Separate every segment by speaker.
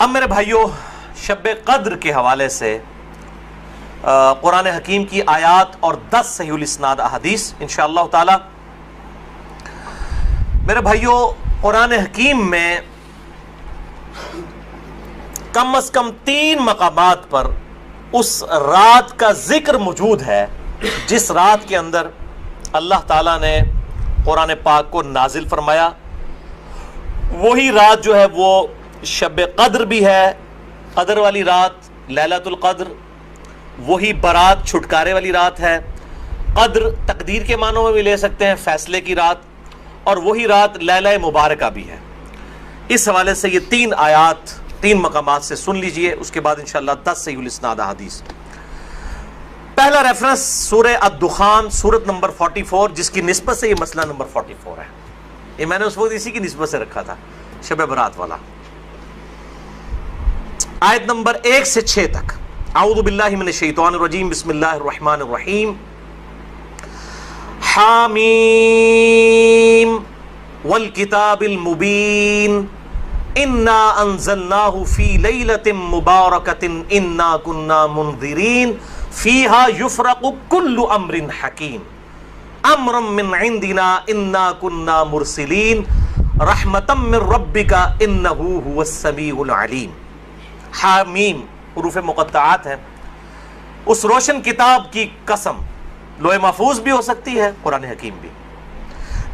Speaker 1: اب میرے بھائیوں، شب قدر کے حوالے سے قرآن حکیم کی آیات اور 10 صحیح الاسناد احادیث انشاءاللہ تعالی۔ میرے بھائیوں، قرآن حکیم میں کم از کم 3 مقامات پر اس رات کا ذکر موجود ہے جس رات کے اندر اللہ تعالیٰ نے قرآن پاک کو نازل فرمایا۔ وہی رات جو ہے وہ شب قدر بھی ہے، قدر والی رات، لیلۃ القدر۔ وہی برات، چھٹکارے والی رات ہے۔ قدر تقدیر کے معنوں میں بھی لے سکتے ہیں، فیصلے کی رات، اور وہی رات لیلہ مبارکہ بھی ہے۔ اس حوالے سے یہ 3 آیات 3 مقامات سے سن لیجئے، اس کے بعد انشاءاللہ 10 صحیح الاسناد احادیث۔ پہلا ریفرنس سورہ الدخان، سورت نمبر 44، جس کی نسبت سے یہ مسئلہ نمبر 44 ہے۔ یہ میں نے اس وقت اسی کی نسبت سے رکھا تھا، شب برات والا۔ آیت نمبر 1 سے 6 تک۔ اعوذ باللہ من الشیطان الرجیم، بسم اللہ الرحمن الرحیم۔ حامیم والکتاب المبین انا انزلناہ فی لیلۃ مبارکۃ انا کنا منذرین فیہا یفرق کل امر حکیم امرا من عندنا انا کنا مرسلین رحمتا من ربک انہ هو السمیع العلیم۔ حامیم حروف مقطعات ہیں۔ اس روشن کتاب کی قسم، لوح محفوظ بھی ہو سکتی ہے، قرآن حکیم بھی۔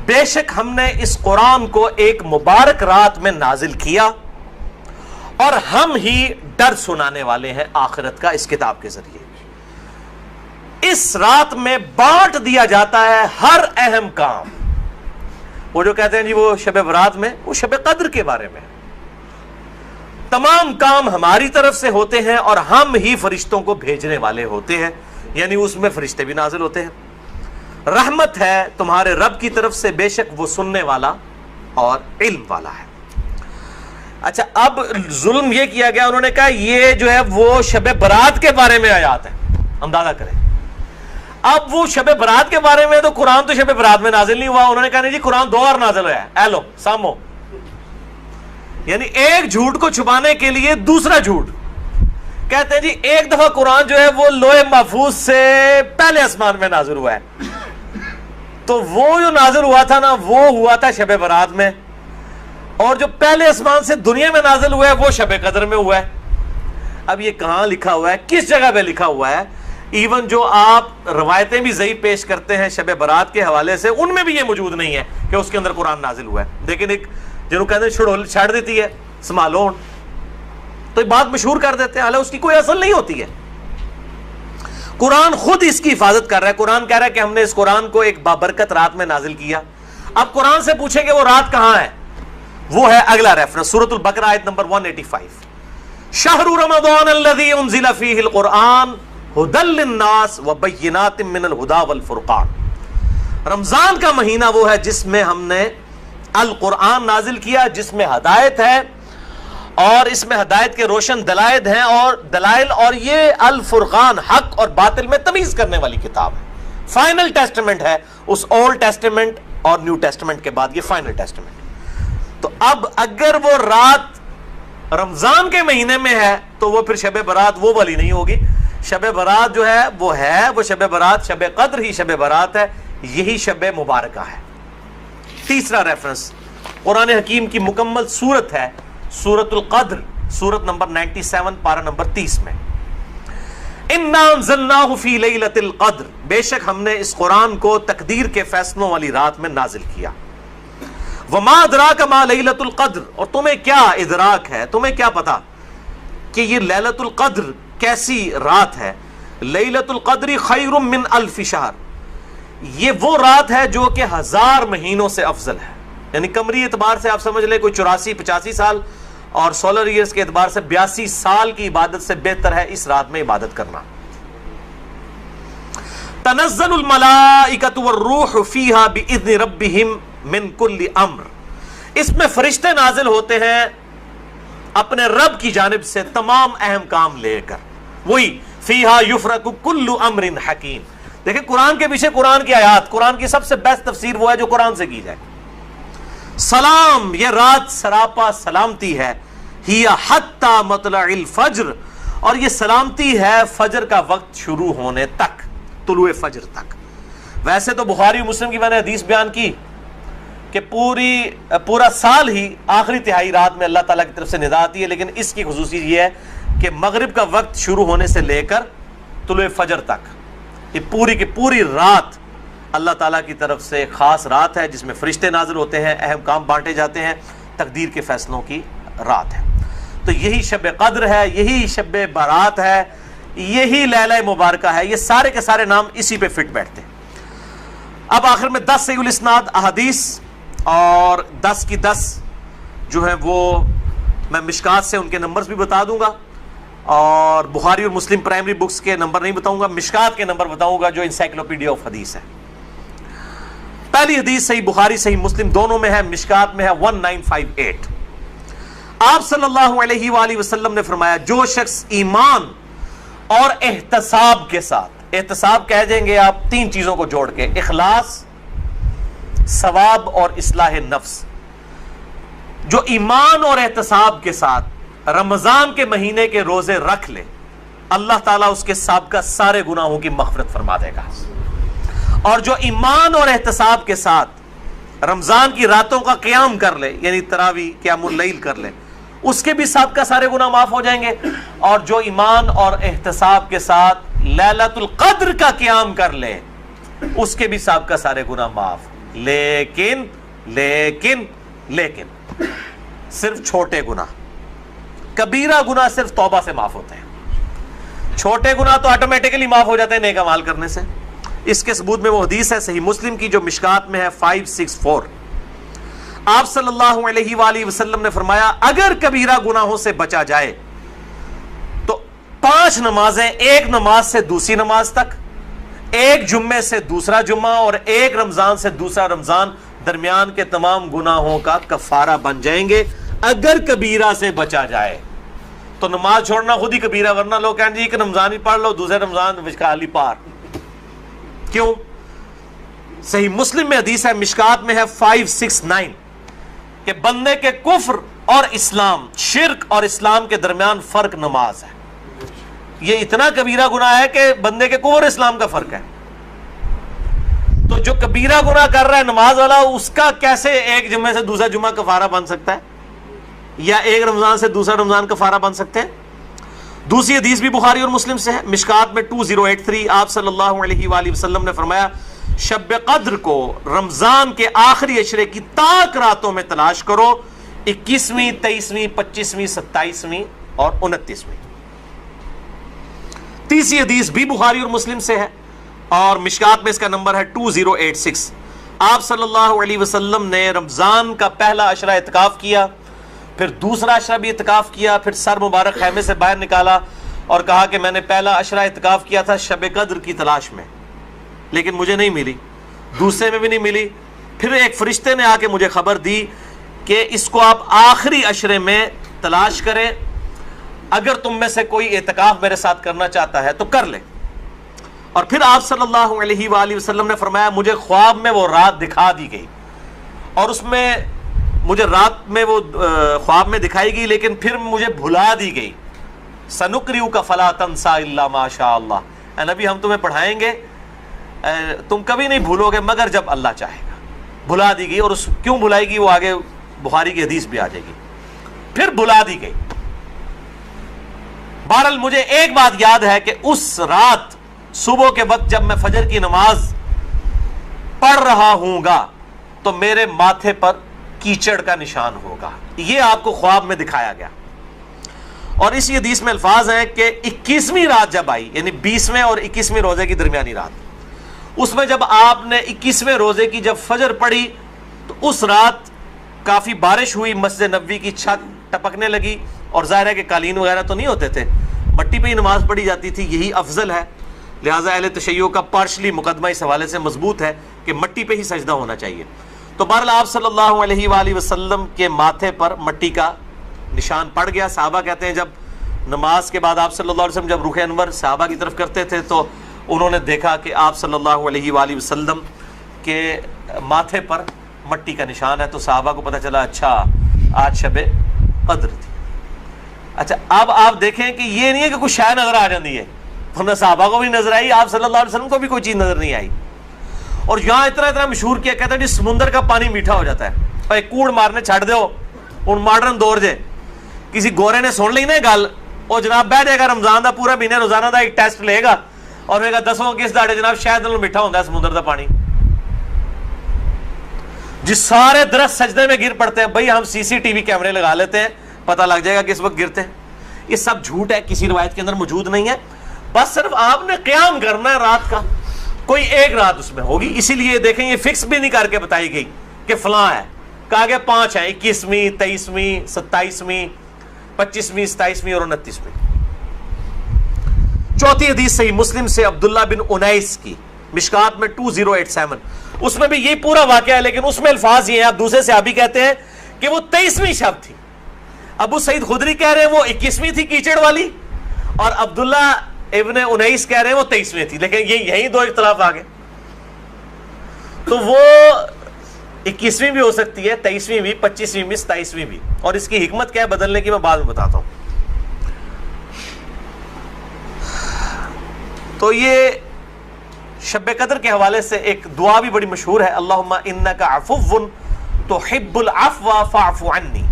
Speaker 1: بے شک ہم نے اس قرآن کو ایک مبارک رات میں نازل کیا اور ہم ہی ڈر سنانے والے ہیں آخرت کا اس کتاب کے ذریعے۔ اس رات میں بانٹ دیا جاتا ہے ہر اہم کام۔ وہ جو کہتے ہیں جی وہ شب برات میں، وہ شب قدر کے بارے میں تمام کام ہماری طرف سے ہوتے ہیں اور ہم ہی فرشتوں کو بھیجنے والے ہوتے ہیں، یعنی اس میں فرشتے بھی نازل ہوتے ہیں۔ رحمت ہے تمہارے رب کی طرف سے، بے شک وہ سننے والا اور علم والا ہے۔ اچھا، اب ظلم یہ کیا گیا، انہوں نے کہا یہ جو ہے وہ شب برات کے بارے میں آیات ہے، اندازہ کریں۔ اب وہ شب برات کے بارے میں تو قرآن تو شب برات میں نازل نہیں ہوا، انہوں نے کہا نہیں جی قرآن 2 بار نازل ہوا ہے، ایلو سامو، یعنی ایک جھوٹ کو چھپانے کے لیے دوسرا جھوٹ۔ کہتے ہیں جی ایک دفعہ قرآن جو ہے وہ لوح محفوظ سے پہلے آسمان میں نازل ہوا ہے، تو وہ جو نازل ہوا تھا نا وہ ہوا تھا شب برات میں، اور جو پہلے آسمان سے دنیا میں نازل ہوا ہے وہ شب قدر میں ہوا ہے۔ اب یہ کہاں لکھا ہوا ہے، کس جگہ پہ لکھا ہوا ہے؟ ایون جو آپ روایتیں بھی ضعیف پیش کرتے ہیں شب برات کے حوالے سے، ان میں بھی یہ موجود نہیں ہے کہ اس کے اندر قرآن نازل ہوا ہے۔ لیکن ایک جنہوں کہتے ہیں چھڑ دیتی ہے سنبھالو، تو یہ بات مشہور کر دیتے ہیں، حالانکہ اس کی کوئی اصل نہیں ہوتی ہے۔ قرآن خود اس کی حفاظت کر رہا ہے۔ قرآن کہہ رہا ہے کہ ہم نے اس قرآن کو ایک بابرکت رات میں نازل کیا۔ اب قرآن سے پوچھیں کہ وہ رات کہاں ہے، وہ ہے اگلا ریفرنس سورۃ البقرہ آیت نمبر 185۔ شہر رمضان الذی انزل فیہ القرآن ھدی للناس وبینات من الھدی والفرقان۔ رمضان کا مہینہ وہ ہے جس میں ہم نے القرآن نازل کیا، جس میں ہدایت ہے اور اس میں ہدایت کے روشن دلائل ہیں اور یہ الفرقان، حق اور باطل میں تمیز کرنے والی کتاب ہے۔ فائنل ٹیسٹمنٹ ہے، اس اولڈ ٹیسٹمنٹ اور نیو ٹیسٹمنٹ کے بعد یہ فائنل ٹیسٹمنٹ۔ تو اب اگر وہ رات رمضان کے مہینے میں ہے تو وہ پھر شب برات وہ والی نہیں ہوگی۔ شب برات جو ہے وہ شب برات، شب قدر ہی شب برات ہے، یہی شب مبارکہ ہے۔ تیسرا ریفرنس قرآن حکیم کی مکمل سورت ہے، سورۃ القدر، سورت نمبر 97 پارہ نمبر 30 میں۔ انا انزلناہ فی لیلۃ القدر، بے شک ہم نے اس قرآن کو تقدیر کے فیصلوں والی رات میں نازل کیا۔ وما ادراک ما لیلۃ القدر، اور تمہیں کیا ادراک ہے، تمہیں کیا پتا کہ یہ لیلۃ القدر کیسی رات ہے۔ لیلۃ القدر خیر من الف شہر، یہ وہ رات ہے جو کہ 1000 مہینوں سے افضل ہے، یعنی قمری اعتبار سے آپ سمجھ لیں کوئی 84-85 سال، اور سولر ایئرز کے اعتبار سے 82 سال کی عبادت سے بہتر ہے اس رات میں عبادت کرنا۔ تنزل الملائکۃ والروح فیہا باذن ربہم من کل امر، اس میں فرشتے نازل ہوتے ہیں اپنے رب کی جانب سے تمام اہم کام لے کر۔ وہی فیہا یفرق کل امر حکیم۔ دیکھیں قرآن کے پیچھے قرآن کی آیات، قرآن کی سب سے بیسٹ تفسیر وہ ہے جو قرآن سے کی جائے۔ سلام، یہ رات سراپا سلامتی ہے، ہی حتی مطلع الفجر، اور یہ سلامتی ہے فجر کا وقت شروع ہونے تک، طلوع فجر تک۔ ویسے تو بخاری و مسلم کی میں نے حدیث بیان کی کہ پورا سال ہی آخری تہائی رات میں اللہ تعالیٰ کی طرف سے ندا آتی ہے، لیکن اس کی خصوصیت یہ ہے کہ مغرب کا وقت شروع ہونے سے لے کر طلوع فجر تک یہ پوری کی پوری رات اللہ تعالیٰ کی طرف سے خاص رات ہے، جس میں فرشتے نازل ہوتے ہیں، اہم کام بانٹے جاتے ہیں، تقدیر کے فیصلوں کی رات ہے۔ تو یہی شب قدر ہے، یہی شب برات ہے، یہی لیلہ مبارکہ ہے، یہ سارے کے سارے نام اسی پہ فٹ بیٹھتے ہیں۔ اب آخر میں 10 صحیح الاسناد احادیث اور 10 کی 10 جو ہیں وہ میں مشکات سے ان کے نمبرز بھی بتا دوں گا، اور بخاری اور مسلم پرائمری بکس کے نمبر نہیں بتاؤں گا، مشکات کے نمبر بتاؤں گا جو انسائکلوپیڈیا آف حدیث ہے۔ پہلی حدیث صحیح بخاری صحیح مسلم دونوں میں ہے، مشکات میں ہے 1958۔ آپ صلی اللہ علیہ وآلہ وسلم نے فرمایا، جو شخص ایمان اور احتساب کے ساتھ، احتساب کہہ دیں گے آپ 3 چیزوں کو جوڑ کے، اخلاص، ثواب اور اصلاح نفس، جو ایمان اور احتساب کے ساتھ رمضان کے مہینے کے روزے رکھ لے، اللہ تعالیٰ اس کے سابقہ سارے گناہوں کی مغفرت فرما دے گا۔ اور جو ایمان اور احتساب کے ساتھ رمضان کی راتوں کا قیام کر لے، یعنی تراویح قیام اللیل کر لے، اس کے بھی سابقہ سارے گناہ معاف ہو جائیں گے۔ اور جو ایمان اور احتساب کے ساتھ لیلۃ القدر کا قیام کر لے، اس کے بھی سابقہ سارے گناہ معاف، لیکن صرف چھوٹے گناہ، کبیرہ گناہ صرف توبہ سے معاف ہوتے ہیں، چھوٹے گناہ تو آٹومیٹکلی معاف ہو جاتے ہیں نیک اعمال کرنے سے۔ اس کے ثبوت میں وہ حدیث ہے صحیح مسلم کی جو مشکات میں ہے 564۔ آپ صلی اللہ علیہ وآلہ وسلم نے فرمایا، اگر کبیرہ گناہوں سے بچا جائے تو 5 نمازیں، ایک نماز سے دوسری نماز تک، ایک جمعے سے دوسرا جمعہ، اور ایک رمضان سے دوسرا رمضان، درمیان کے تمام گناہوں کا کفارہ بن جائیں گے اگر کبیرہ سے بچا جائے۔ تو نماز چھوڑنا خود ہی کبیرہ، ورنہ لوگ کہیں جی کہ رمضان ہی پڑھ لو، دوسرے رمضان وشکالی پار، کیوں؟ صحیح مسلم میں حدیث ہے، مشکات میں ہے 569 کہ بندے کے کفر اور اسلام، شرک اور اسلام کے درمیان فرق نماز ہے۔ یہ اتنا کبیرہ گناہ ہے کہ بندے کے کفر اور اسلام کا فرق ہے۔ تو جو کبیرہ گناہ کر رہا ہے نماز والا، اس کا کیسے ایک جمعے سے دوسرا جمعہ کفارہ بن سکتا ہے، یا ایک رمضان سے دوسرا رمضان کفارہ بن سکتے ہیں؟ دوسری حدیث بھی بخاری اور مسلم سے ہے، مشکات میں 2083۔ آپ صلی اللہ علیہ وآلہ وسلم نے فرمایا، شب قدر کو رمضان کے آخری عشرے کی تاک راتوں میں تلاش کرو، 21ویں، 23ویں، 25ویں، 27ویں اور 29ویں۔ تیسری حدیث بھی بخاری اور مسلم سے ہے، اور مشکات میں اس کا نمبر ہے 2086۔ آپ صلی اللہ علیہ وسلم نے رمضان کا پہلا عشرہ اعتکاف کیا، پھر دوسرا عشرہ بھی اعتکاف کیا، پھر سر مبارک خیمے سے باہر نکالا اور کہا کہ میں نے پہلا عشرہ اعتکاف کیا تھا شب قدر کی تلاش میں، لیکن مجھے نہیں ملی، دوسرے میں بھی نہیں ملی۔ پھر ایک فرشتے نے آ کے مجھے خبر دی کہ اس کو آپ آخری عشرے میں تلاش کریں، اگر تم میں سے کوئی اعتکاف میرے ساتھ کرنا چاہتا ہے تو کر لے۔ اور پھر آپ صلی اللہ علیہ وآلہ وسلم نے فرمایا، مجھے خواب میں وہ رات دکھا دی گئی، اور اس میں مجھے رات میں وہ خواب میں دکھائی گئی، لیکن پھر مجھے بھلا دی گئی۔ سنقرئک فلا تنسى الا ما شاء اللہ، اے نبی ہم تمہیں پڑھائیں گے، تم کبھی نہیں بھولو گے مگر جب اللہ چاہے گا۔ بھلا دی گئی، اور اس کیوں بھلائی گئی وہ آگے بخاری کی حدیث بھی آ جائے گی۔ پھر بھلا دی گئی۔ بہرحال مجھے ایک بات یاد ہے کہ اس رات صبح کے وقت جب میں فجر کی نماز پڑھ رہا ہوں گا تو میرے ماتھے پر کیچڑ کا نشان ہوگا، یہ آپ کو خواب میں دکھایا گیا۔ اور اسی حدیث میں الفاظ ہیں کہ 21ویں رات جب آئی، یعنی 20ویں اور 21ویں روزے کی درمیانی رات، اس میں جب آپ نے 21ویں روزے کی جب فجر پڑھی تو اس رات کافی بارش ہوئی، مسجد نبوی کی چھت ٹپکنے لگی، اور ظاہر ہے کہ قالین وغیرہ تو نہیں ہوتے تھے، مٹی پہ ہی نماز پڑھی جاتی تھی، یہی افضل ہے۔ لہٰذا اہل تشیع کا پارشلی مقدمہ اس حوالے سے مضبوط ہے کہ مٹی پہ ہی سجدہ ہونا چاہیے۔ تو بہرحال آپ صلی اللہ علیہ وآلہ وسلم کے ماتھے پر مٹی کا نشان پڑ گیا۔ صحابہ کہتے ہیں جب نماز کے بعد آپ صلی اللہ علیہ وسلم جب رخ انور صحابہ کی طرف کرتے تھے تو انہوں نے دیکھا کہ آپ صلی اللہ علیہ وآلہ وسلم کے ماتھے پر مٹی کا نشان ہے، تو صحابہ کو پتہ چلا اچھا آج شب قدر تھی۔ اچھا اب آپ دیکھیں کہ یہ نہیں ہے کہ کوئی شے نظر آ جاتی ہے، ورنہ صحابہ کو بھی نظر آئی، آپ صلی اللہ علیہ وسلم کو بھی کوئی چیز نظر نہیں آئی. اور یہاں اتنا مشہور کیا، کہتے ہیں جی سمندر کا پانی میٹھا ہو جاتا ہے، اور کوڑ مارنے چھڑ دو. ہوں ماڈرن دور جے کسی گورے نے سن لی نا گل، وہ جناب بہ جائے گا رمضان دا پورا مہینے روزانہ دا ایک ٹیسٹ لے گا اور کہے گا دسو کس داڑے جناب شاید میٹھا ہوتا ہے سمندر دا پانی. جی سارے درخت سجدے میں گر پڑتے ہیں، بھائی ہم سی سی ٹی وی کیمرے لگا لیتے ہیں، پتہ لگ جائے گا کس وقت گرتے ہیں. یہ سب جھوٹ ہے، کسی روایت کے اندر موجود نہیں ہے. بس صرف آپ نے قیام کرنا ہے رات کا، کوئی ایک رات اس میں ہوگی. اسی لیے دیکھیں یہ فکس بھی نہیں کر کے بتائی گئی کہ فلاں ہے، کہا گیا 5 ہیں، 21ویں 23ویں 27ویں 25ویں 27ویں اور 29ویں. چوتھی حدیث صحیح مسلم سے عبداللہ بن انیس کی، مشکات میں 2087. اس میں بھی یہ پورا واقعہ ہے، لیکن اس میں الفاظ یہ ہیں، اب دوسرے صحابی کہتے ہیں کہ وہ 23ویں شب تھی. ابو سعید خدری کہہ رہے ہیں وہ 21ویں تھی کیچڑ والی، اور عبداللہ ابن انیس کہہ رہے ہیں وہ 23ویں تھی. لیکن یہی دو اختلاف آ گئے. تو وہ 21ویں بھی ہو سکتی ہے، 23ویں بھی، 25ویں بھی، 27ویں بھی. اور اس کی حکمت کیا ہے بدلنے کی میں بعد میں بتاتا ہوں. تو یہ شب قدر کے حوالے سے ایک دعا بھی بڑی مشہور ہے، اللہم انک عفو تحب العفو فاعف عنی.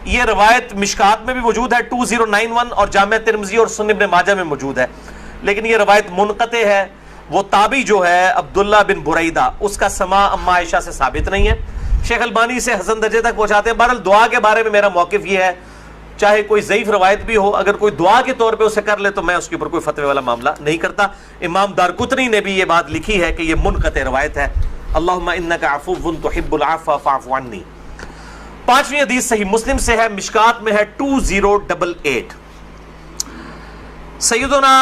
Speaker 1: یہ روایت مشکات میں بھی موجود ہے 2091 اور جامع ترمذی اور سنن ابن ماجہ میں موجود ہے، لیکن یہ روایت منقطع ہے. وہ تابعی جو ہے عبداللہ بن بریدہ، اس کا سماع اما عائشہ سے ثابت نہیں ہے. شیخ البانی سے حسن درجے تک پہنچاتے ہیں. بہرحال دعا کے بارے میں میرا موقف یہ ہے، چاہے کوئی ضعیف روایت بھی ہو، اگر کوئی دعا کے طور پہ اسے کر لے تو میں اس کے اوپر کوئی فتوی والا معاملہ نہیں کرتا. امام دارقطنی نے بھی یہ بات لکھی ہے کہ یہ منقطع روایت ہے. اللہم انک عفو تحب العفو فاعف عنی. 5ویں حدیث صحیح مسلم سے ہے، مشکات میں ہے 2088. سیدنا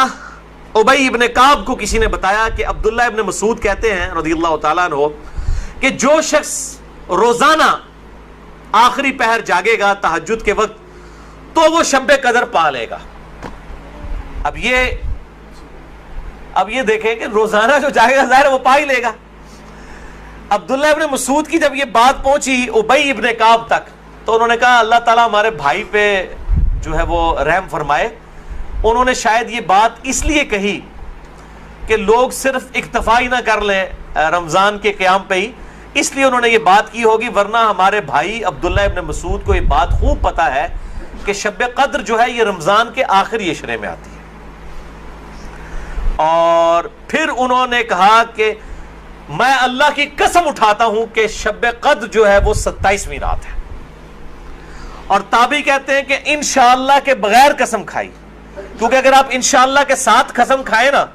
Speaker 1: ابی ابن کعب کو کسی نے بتایا کہ عبداللہ ابن مسعود کہتے ہیں رضی اللہ تعالیٰ عنہ کہ جو شخص روزانہ آخری پہر جاگے گا تہجد کے وقت تو وہ شب قدر پا لے گا. اب یہ دیکھیں کہ روزانہ جو جاگے گا ظاہر وہ پا ہی لے گا. عبداللہ ابن مسعود کی جب یہ بات پہنچی ابی ابن کعب تک تو انہوں نے کہا اللہ تعالیٰ ہمارے بھائی پہ جو ہے وہ رحم فرمائے. انہوں نے شاید یہ بات اس لیے کہی کہ لوگ صرف اکتفا ہی نہ کر لیں رمضان کے قیام پہ ہی، اس لیے انہوں نے یہ بات کی ہوگی، ورنہ ہمارے بھائی عبداللہ ابن مسعود کو یہ بات خوب پتہ ہے کہ شب قدر جو ہے یہ رمضان کے آخری عشرے میں آتی ہے. اور پھر انہوں نے کہا کہ میں اللہ کی قسم اٹھاتا ہوں کہ شب قدر جو ہے وہ 27ویں رات ہے. اور تابعی کہتے ہیں کہ انشاءاللہ کے بغیر قسم کھائی، کیونکہ اگر آپ انشاءاللہ کے ساتھ قسم کھائیں نا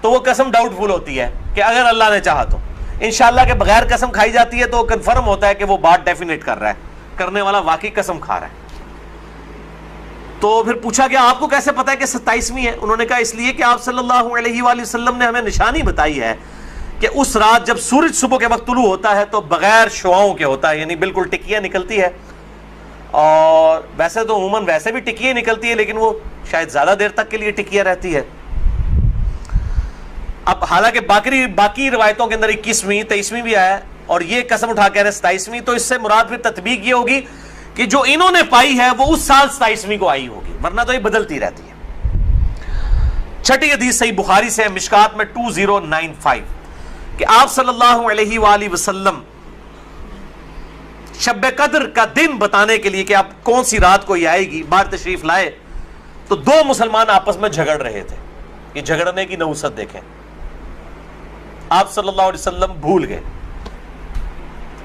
Speaker 1: تو وہ قسم ڈاؤٹ فل ہوتی ہے کہ اگر اللہ نے چاہا تو. انشاءاللہ کے بغیر قسم کھائی جاتی ہے تو کنفرم ہوتا ہے کہ وہ بات ڈیفینیٹ کر رہا ہے، کرنے والا واقعی قسم کھا رہا ہے. تو پھر پوچھا کہ آپ کو کیسے پتا ہے کہ 27ویں ہے؟ انہوں نے کہا اس لیے کہ آپ صلی اللہ علیہ وآلہ وسلم نے ہمیں نشانی بتائی ہے کہ اس رات جب سورج صبح کے وقت طلوع ہوتا ہے تو بغیر شعاؤں کے ہوتا ہے، یعنی بالکل ٹکیاں نکلتی ہے. اور ویسے تو عموماً ویسے بھی ٹکیاں نکلتی ہے، لیکن وہ شاید زیادہ دیر تک کے لیے ٹکیاں رہتی ہے. اب حالانکہ باقی روایتوں کے اندر 21ویں 23ویں بھی آیا ہے، اور یہ قسم اٹھا کے 27ویں، تو اس سے مراد پھر تطبیق یہ ہوگی کہ جو انہوں نے پائی ہے وہ اس سال 27ویں کو آئی ہوگی، ورنہ تو یہ بدلتی رہتی ہے. 6ٹھی حدیث صحیح بخاری سے ہے، مشکات میں 2095 کہ آپ صلی اللہ علیہ وآلہ وسلم شب قدر کا دن بتانے کے لیے کہ آپ کون سی رات کو یہ آئے گی باہر تشریف لائے تو 2 مسلمان آپس میں جھگڑ رہے تھے. یہ جھگڑنے کی نحوست دیکھیں. آپ صلی اللہ علیہ وسلم بھول گئے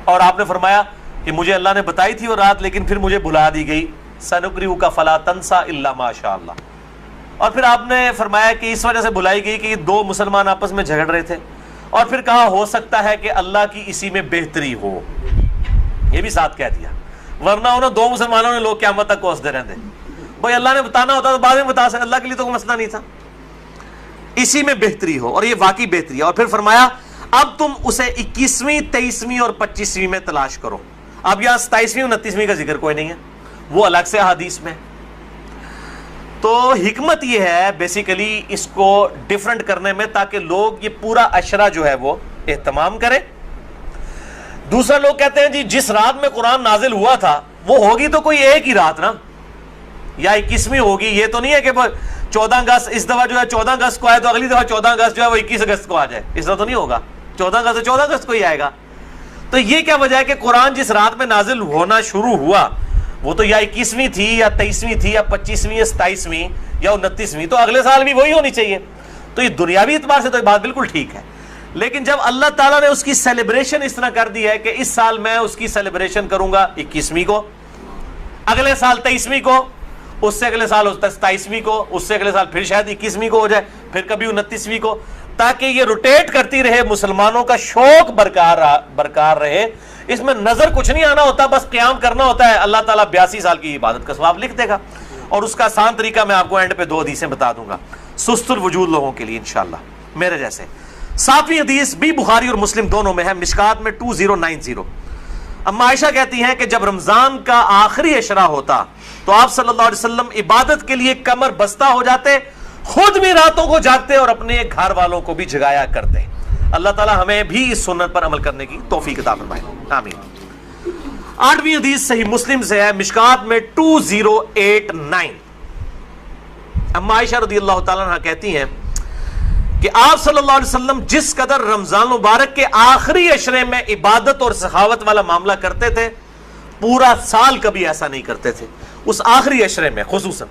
Speaker 1: اور آپ نے فرمایا کہ مجھے اللہ نے بتائی تھی وہ رات لیکن پھر مجھے بھلا دی گئی، سنقرئک فلا تنسى الا ما شاء اللہ. اور پھر آپ نے فرمایا کہ اس وجہ سے بھلائی گئی کہ یہ 2 مسلمان آپس میں جھگڑ رہے تھے، اور پھر کہا ہو سکتا ہے کہ اللہ کی اسی میں بہتری ہو، یہ بھی ساتھ کہہ دیا، ورنہ انہوں 2 مسلمانوں نے لوگ قیامت تک کوستے رہتے. بھائی اللہ نے بتانا ہوتا تو بعد میں بتا سکتے، اللہ کے لیے تو کوئی مسئلہ نہیں تھا، اسی میں بہتری ہو، اور یہ واقعی بہتری ہے. اور پھر فرمایا اب تم اسے 21ویں 23ویں اور 25ویں میں تلاش کرو. اب یہاں 27ویں 29ویں کا ذکر کوئی نہیں ہے، وہ الگ سے حدیث میں. تو حکمت یہ ہے بیسیکلی اس کو ڈیفرنٹ کرنے میں تاکہ لوگ یہ پورا عشرہ جو ہے وہ اہتمام کریں. دوسرا لوگ کہتے ہیں جی جس رات میں قرآن نازل ہوا تھا وہ ہوگی تو کوئی ایک ہی رات نا، یا 21ویں ہوگی. یہ تو نہیں ہے کہ 14 اگست اس دفعہ جو ہے 14 اگست کو آئے تو اگلی دفعہ 14 اگست جو ہے وہ 21 اگست کو آ جائے, اس طرح تو نہیں ہوگا. 14 اگست تو 14 اگست کو ہی آئے گا. تو یہ کیا وجہ ہے کہ قرآن جس رات میں نازل ہونا شروع ہوا وہ تو یا 21ویں تھی یا 23ویں تھی یا 25ویں یا 27ویں یا 29ویں, تو اگلے سال بھی وہی ہونی چاہیے. تو یہ دنیاوی اعتبار سے تو یہ بات بالکل ٹھیک ہے. لیکن جب اللہ تعالیٰ نے اس کی سیلیبریشن اس طرح کر دی ہے کہ اس سال میں اس کی سیلیبریشن کروں گا 21ویں کو, اگلے سال 23ویں کو, اس سے اگلے سال 27ویں کو, اس سے اگلے سال پھر شاید 21ویں کو ہو جائے, پھر کبھی 29ویں کو, تاکہ یہ روٹیٹ کرتی رہے, مسلمانوں کا شوق برقرار رہے. اس میں نظر کچھ نہیں آنا ہوتا, بس قیام کرنا ہوتا ہے. اللہ تعالیٰ 82 سال کی عبادت کا ثواب لکھ دے گا. اور اس کا آسان طریقہ میں آپ کو اینڈ پہ 2 حدیثیں بتا دوں گا سست الوجود لوگوں کے لیے انشاءاللہ میرے جیسے. 7ویں حدیث بھی بخاری اور مسلم دونوں میں ہے, مشکات میں 2090. اما عائشہ کہتی ہیں کہ جب رمضان کا آخری عشرہ ہوتا تو آپ صلی اللہ علیہ وسلم عبادت کے لیے کمر بستہ ہو جاتے, خود بھی راتوں کو جاگتے اور اپنے گھر والوں کو بھی جگایا کرتے. اللہ تعالی ہمیں بھی اس سنت پر عمل کرنے کی توفیق عطا فرمائے, آمین. 8ویں حدیث صحیح مسلم سے ہے, مشکات میں 2089. اما عائشہ رضی اللہ تعالیٰ عنہ کہتی ہیں کہ آپ صلی اللہ علیہ وسلم جس قدر رمضان مبارک کے آخری عشرے میں عبادت اور سخاوت والا معاملہ کرتے تھے, پورا سال کبھی ایسا نہیں کرتے تھے, اس آخری عشرے میں خصوصاً.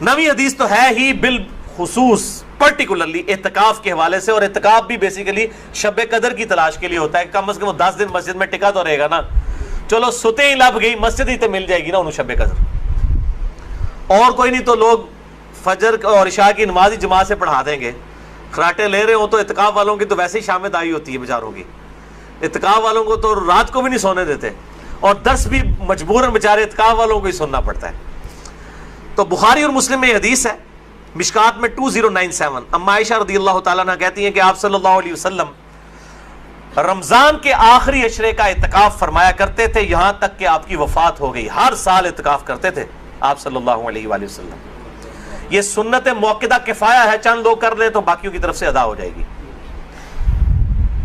Speaker 1: 9ویں حدیث تو ہے ہی بالخصوص پرٹیکولرلی اعتکاف کے حوالے سے, اور اعتکاف بھی بیسیکلی شب قدر کی تلاش کے لیے ہوتا ہے. کم از کم 10 دن مسجد میں ٹکا تو رہے گا نا, چلو ستے ہی لب گئی مسجد ہی تو مل جائے گی نا انہوں شب قدر, اور کوئی نہیں تو لوگ فجر اور عشاء کی نماز ہی جماعت سے پڑھا دیں گے. خراٹے لے رہے ہوں تو اعتکاف والوں کی تو ویسے ہی شامت آئی ہوتی ہے بیچاروں کی, اعتکاف والوں کو تو رات کو بھی نہیں سونے دیتے, اور درس بھی مجبوراً بیچارے اعتکاف والوں کو ہی سننا پڑتا ہے. تو بخاری اور مسلم میں حدیث ہے, مشکات میں 2097. اما عائشہ رضی اللہ تعالیٰ عنہ کہتی ہیں کہ آپ صلی اللہ علیہ وسلم رمضان کے آخری عشرے کا اعتکاف فرمایا کرتے تھے یہاں تک کہ آپ کی وفات ہو گئی. ہر سال اعتکاف کرتے تھے آپ صلی اللہ علیہ وآلہ وسلم. یہ سنت موقدہ کفایہ ہے, چند لوگ کر لیں تو باقیوں کی طرف سے ادا ہو جائے گی.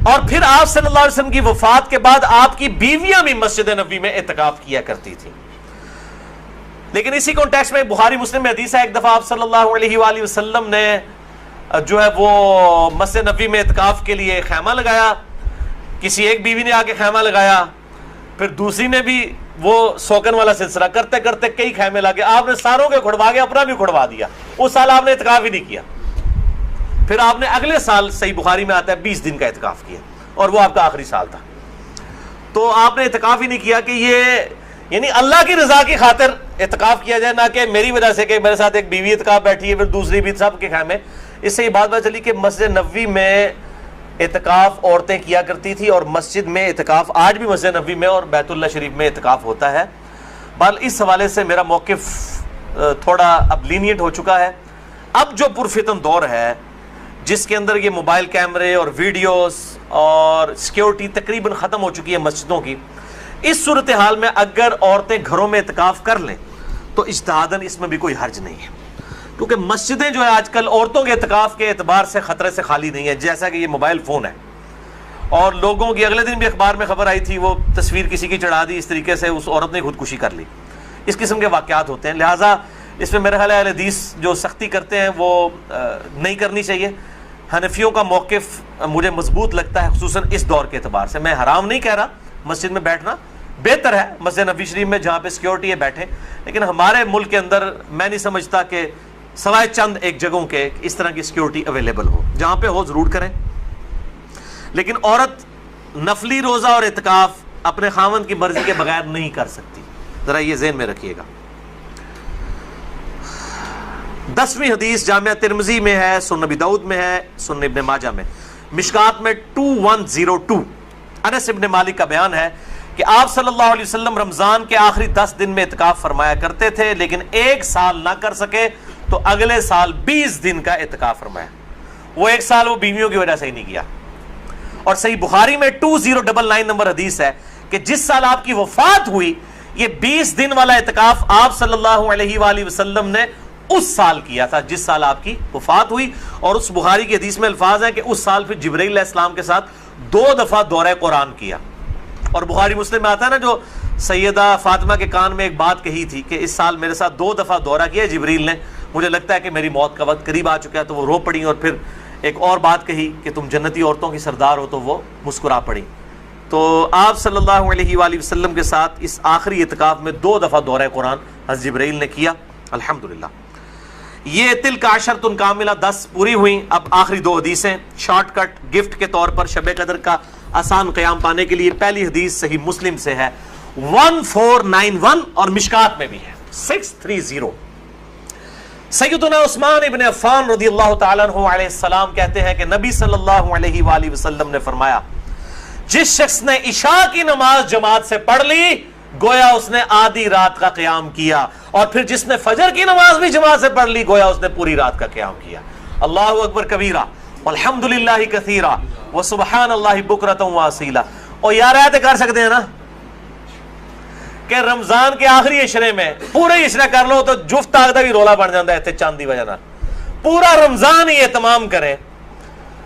Speaker 1: اور پھر آپ صلی اللہ علیہ وسلم کی وفات کے بعد آپ کی بیویاں بھی مسجد نبوی میں اعتکاف کیا کرتی تھیں. لیکن اسی کانٹیکسٹ میں بخاری مسلم میں حدیث ہے, ایک دفعہ آپ صلی اللہ علیہ وآلہ وسلم نے جو ہے وہ مسجد نبوی میں اعتکاف کے لیے خیمہ لگایا. کسی ایک بیوی نے آ کے خیمہ لگایا, پھر دوسری نے بھی وہ سوکن والا سلسلہ کرتے کرتے کئی خیمے لگے. آپ نے ساروں کے کھڑوا کے اپنا بھی کھڑوا دیا. اس سال آپ نے اعتکاف ہی نہیں کیا. پھر آپ نے اگلے سال صحیح بخاری میں آتا ہے 20 دن کا اعتکاف کیا, اور وہ آپ کا آخری سال تھا. تو آپ نے اعتکاف ہی نہیں کیا کہ یہ یعنی اللہ کی رضا کی خاطر اعتکاف کیا جائے, نہ کہ میری وجہ سے کہ میرے ساتھ ایک بیوی اعتکاف بیٹھی ہے پھر دوسری بھی, سب کے خیمے. اس سے یہ بات پتہ چلی کہ مسجد نبوی میں اعتکاف عورتیں کیا کرتی تھی, اور مسجد میں اعتکاف آج بھی مسجد نبوی میں اور بیت اللہ شریف میں اعتکاف ہوتا ہے. بل اس حوالے سے میرا موقف تھوڑا اب لینیٹ ہو چکا ہے. اب جو پرفتن دور ہے جس کے اندر یہ موبائل کیمرے اور ویڈیوز اور سیکیورٹی تقریباً ختم ہو چکی ہے مسجدوں کی, اس صورتحال میں اگر عورتیں گھروں میں اعتکاف کر لیں تو اجتہاداً اس میں بھی کوئی حرج نہیں ہے, کیونکہ مسجدیں جو ہے آج کل عورتوں کے اعتکاف کے اعتبار سے خطرے سے خالی نہیں ہے. جیسا کہ یہ موبائل فون ہے, اور لوگوں کی اگلے دن بھی اخبار میں خبر آئی تھی, وہ تصویر کسی کی چڑھا دی, اس طریقے سے اس عورت نے خودکشی کر لی. اس قسم کے واقعات ہوتے ہیں. لہٰذا اس میں میرا خیال ہے اہل حدیث جو سختی کرتے ہیں وہ نہیں کرنی چاہیے. حنفیوں کا موقف مجھے مضبوط لگتا ہے, خصوصاً اس دور کے اعتبار سے. میں حرام نہیں کہہ رہا, مسجد میں بیٹھنا بہتر ہے, مسجد نبوی شریف میں جہاں پہ سیکیورٹی ہے بیٹھیں, لیکن ہمارے ملک کے اندر میں نہیں سمجھتا کہ سوائے چند ایک جگہوں کے اس طرح کی سیکیورٹی اویلیبل ہو. جہاں پہ ہو ضرور کریں. لیکن عورت نفلی روزہ اور اعتکاف اپنے خاوند کی مرضی کے بغیر نہیں کر سکتی, ذرا یہ ذہن میں رکھیے گا. 10ویں حدیث جامعہ ترمذی میں ہے, سنن ابی داؤد میں ہے, سنن ابن ماجہ میں, مشکات میں 2102. انس ابن مالک کا بیان ہے کہ آپ صلی اللہ علیہ وسلم رمضان کے آخری 10 دن میں اعتکاف فرمایا کرتے تھے, لیکن ایک سال نہ کر سکے تو اگلے سال 20 دن کا اعتکاف فرمایا. وہ ایک سال وہ بیویوں کی وجہ سے ہی نہیں کیا. اور صحیح بخاری میں 2099 نمبر حدیث ہے کہ جس سال آپ کی وفات ہوئی یہ 20 دن والا اعتکاف آپ صلی اللہ علیہ وآلہ وسلم نے اس سال کیا تھا جس سال آپ کی وفات ہوئی. اور اس بخاری کی حدیث میں الفاظ ہیں کہ اس سال پھر جبرائیل علیہ السلام کے ساتھ 2 دفعہ دورہ قرآن کیا. اور بخاری مسلم میں آتا ہے نا جو سیدہ فاطمہ کے کان میں ایک بات کہی تھی کہ اس سال میرے ساتھ 2 دفعہ دورہ کیا جبریل نے، مجھے لگتا ہے کہ میری موت کا وقت قریب آ چکا ہے، تو وہ رو پڑی، اور پھر ایک اور بات کہی کہ تم جنتی عورتوں کی سردار ہو، تو وہ مسکرا پڑی۔ تو آپ صلی اللہ علیہ وآلہ وسلم کے ساتھ اس آخری اعتکاف میں 2 دفعہ دورہ قرآن حضرت جبرائیل نے کیا، الحمدللہ۔ یہ تلک عشرۃ کاملہ 10 پوری ہوئیں۔ اب آخری 2 حدیثیں شارٹ کٹ گفٹ کے طور پر شب قدر کا آسان قیام پانے کے لیے۔ پہلی حدیث صحیح مسلم سے ہے 1491 اور مشکات میں بھی ہے 630۔ سیدنا عثمان ابن عفان رضی اللہ تعالیٰ عنہ علیہ السلام کہتے ہیں کہ نبی صلی اللہ علیہ وآلہ وسلم نے فرمایا، جس شخص نے عشاء کی نماز جماعت سے پڑھ لی گویا اس نے آدھی رات کا قیام کیا، اور پھر جس نے فجر کی نماز بھی جماعت سے پڑھ لی گویا اس نے پوری رات کا قیام کیا۔ اللہ اکبر کبیرہ والحمدللہ کثیرہ وسبحان اللہ بکرۃ واصیلہ۔ اور یار ایسے کر سکتے ہیں نا کہ رمضان کے آخری عشرے میں پورے عشرہ کر لو تو جفت آگدہ بھی رولا بن جاتا ہے تے چاند دی وجہ نہ، پورا رمضان ہی اہتمام کریں،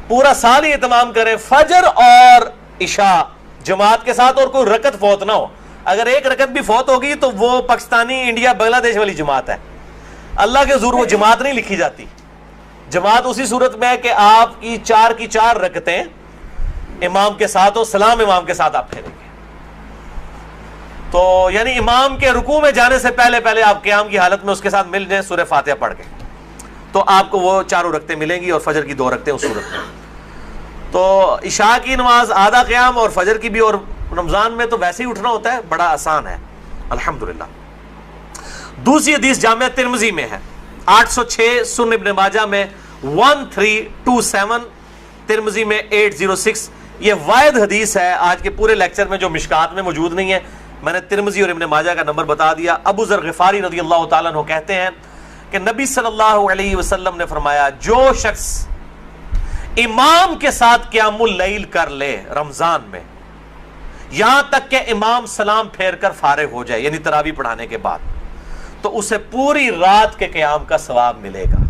Speaker 1: پورا سال ہی اہتمام کریں، فجر اور عشاء جماعت کے ساتھ، اور کوئی رکعت فوت نہ ہو۔ اگر ایک رکعت بھی فوت ہوگی تو وہ پاکستانی انڈیا بنگلہ دیش والی جماعت ہے، اللہ کے حضور وہ جماعت نہیں لکھی جاتی۔ جماعت اسی صورت میں ہے کہ آپ کی 4 کی 4 رکعتیں امام کے ساتھ ہو، سلام امام کے ساتھ آپ پھیریں گے، تو یعنی امام کے رکوع میں جانے سے پہلے آپ قیام کی حالت میں اس کے ساتھ مل جائیں سورہ فاتحہ پڑھ کے، تو آپ کو وہ 4 رکعتیں ملیں گی، اور فجر کی 2 رکعتیں اس صورت میں۔ تو عشاء کی نماز آدھا قیام اور فجر کی بھی، اور رمضان میں تو ویسے ہی اٹھنا ہوتا ہے، بڑا آسان ہے الحمدللہ۔ دوسری حدیث جامعہ ترمذی میں ہے 806، سنن ابن ماجہ میں 1327، ترمذی میں 806۔ یہ واحد حدیث ہے آج کے پورے لیکچر میں جو مشکات میں موجود نہیں ہے، میں نے ترمذی اور ابن ماجہ کا نمبر بتا دیا۔ ابو ذر غفاری رضی اللہ تعالیٰ عنہ کہتے ہیں کہ نبی صلی اللہ علیہ وسلم نے فرمایا، جو شخص امام کے ساتھ قیام اللیل کر لے رمضان میں یہاں تک کہ امام سلام پھیر کر فارغ ہو جائے، یعنی تراویح پڑھانے کے بعد، تو اسے پوری رات کے قیام کا ثواب ملے گا۔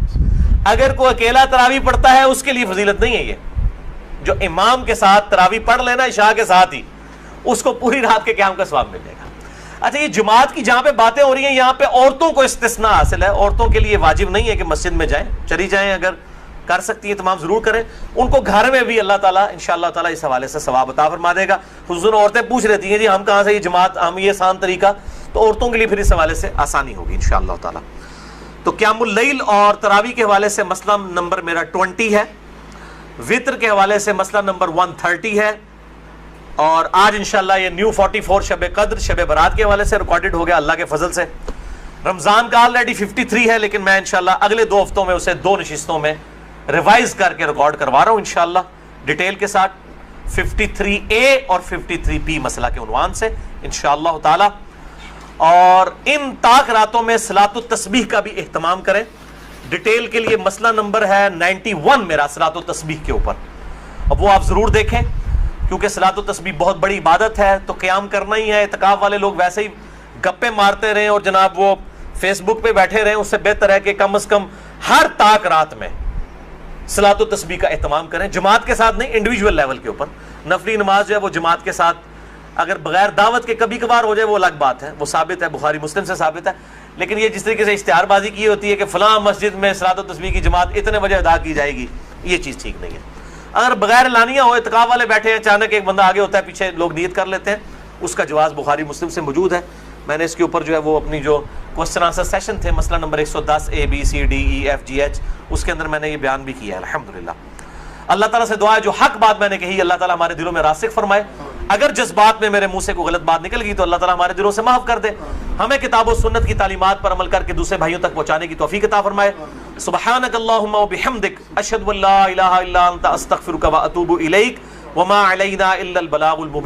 Speaker 1: اگر کوئی اکیلا تراویح پڑھتا ہے اس کے لیے فضیلت نہیں ہے، یہ جو امام کے ساتھ تراویح پڑھ لینا عشاء کے ساتھ ہی، اس کو پوری رات کے قیام کا ثواب ملے گا۔ اچھا، یہ جماعت کی جہاں پہ باتیں ہو رہی ہیں یہاں پہ عورتوں کو استثناء حاصل ہے، عورتوں کے لیے واجب نہیں ہے کہ مسجد میں جائیں، چلی جائیں، اگر کر سکتی ہیں تمام ضرور کریں، ان کو گھر میں بھی اللہ تعالیٰ انشاءاللہ تعالیٰ اس حوالے سے ثواب عطا فرما دے گا۔ خصوصاً عورتیں پوچھ رہتی ہیں جی ہم کہاں سے یہ جماعت، ہم یہ آسان طریقہ، تو عورتوں کے لیے پھر اس حوالے سے آسانی ہوگی انشاءاللہ تعالیٰ۔ تو قیام اللیل اور تراویح کے حوالے سے مسئلہ نمبر میرا 20 ہے، وطر کے حوالے سے مسئلہ نمبر 130 ہے، اور آج انشاءاللہ یہ نیو 44 شب قدر شب برات کے حوالے سے ریکارڈڈ ہو گیا اللہ کے فضل سے۔ رمضان کا آلریڈی 53 ہے، لیکن میں انشاءاللہ اگلے 2 ہفتوں میں اسے 2 نشستوں میں ریوائز کر کے ریکارڈ کروا رہا ہوں انشاءاللہ ڈیٹیل کے ساتھ، 53A اور 53B مسئلہ کے عنوان سے انشاءاللہ تعالی۔ اور ان طاق راتوں میں صلاۃ التسبیح کا بھی اہتمام کریں۔ ڈیٹیل کے لیے مسئلہ نمبر ہے 91 میرا صلاۃ التسبیح کے اوپر، اب وہ آپ ضرور دیکھیں، کیونکہ صلاۃ التسبیح بہت بڑی عبادت ہے، تو قیام کرنا ہی ہے۔ اعتکاف والے لوگ ویسے ہی گپے مارتے رہیں اور جناب وہ فیس بک پہ بیٹھے رہیں، اس سے بہتر ہے کہ کم از کم ہر طاق رات میں صلاۃ التسبیح کا اہتمام کریں، جماعت کے ساتھ نہیں، انڈیویجول لیول کے اوپر۔ نفلی نماز جو ہے وہ جماعت کے ساتھ، اگر بغیر دعوت کے کبھی کبھار ہو جائے وہ الگ بات ہے، وہ ثابت ہے، بخاری مسلم سے ثابت ہے، لیکن یہ جس طریقے سے اشتہار بازی کی ہوتی ہے کہ فلاں مسجد میں صلاۃ التسبیح کی جماعت اتنے بجے ادا کی جائے گی، یہ چیز ٹھیک نہیں ہے۔ اگر بغیر اعلانیہ ہو، اعتکاف والے بیٹھے ہیں، اچانک ایک بندہ آگے ہوتا ہے، پیچھے لوگ نیت کر لیتے ہیں، اس کا جواز بخاری مسلم سے موجود ہے۔ میں نے اس کے اوپر جو ہے وہ اپنی جو کوسچن آنسر سیشن تھے، مسئلہ نمبر 110 ABCDEFGH، اس کے اندر میں نے یہ بیان بھی کیا ہے الحمدللہ۔ اللہ تعالیٰ سے دعا ہے جو حق بات میں نے کہی اللہ تعالیٰ ہمارے دلوں میں راسخ فرمائے، اگر جذبات میں میرے منہ سے کوئی غلط بات نکل گئی تو اللہ تعالیٰ ہمارے دلوں سے معاف کر دے، ہمیں کتاب و سنت کی تعلیمات پر عمل کر کے دوسرے بھائیوں تک پہنچانے کی توفیق عطا فرمائے۔ سبحانک اللہم و بحمدک، اشہد ان لا الہ الا انت، استغفرک و اتوب الیک، وما علینا الا البلاغ المبین۔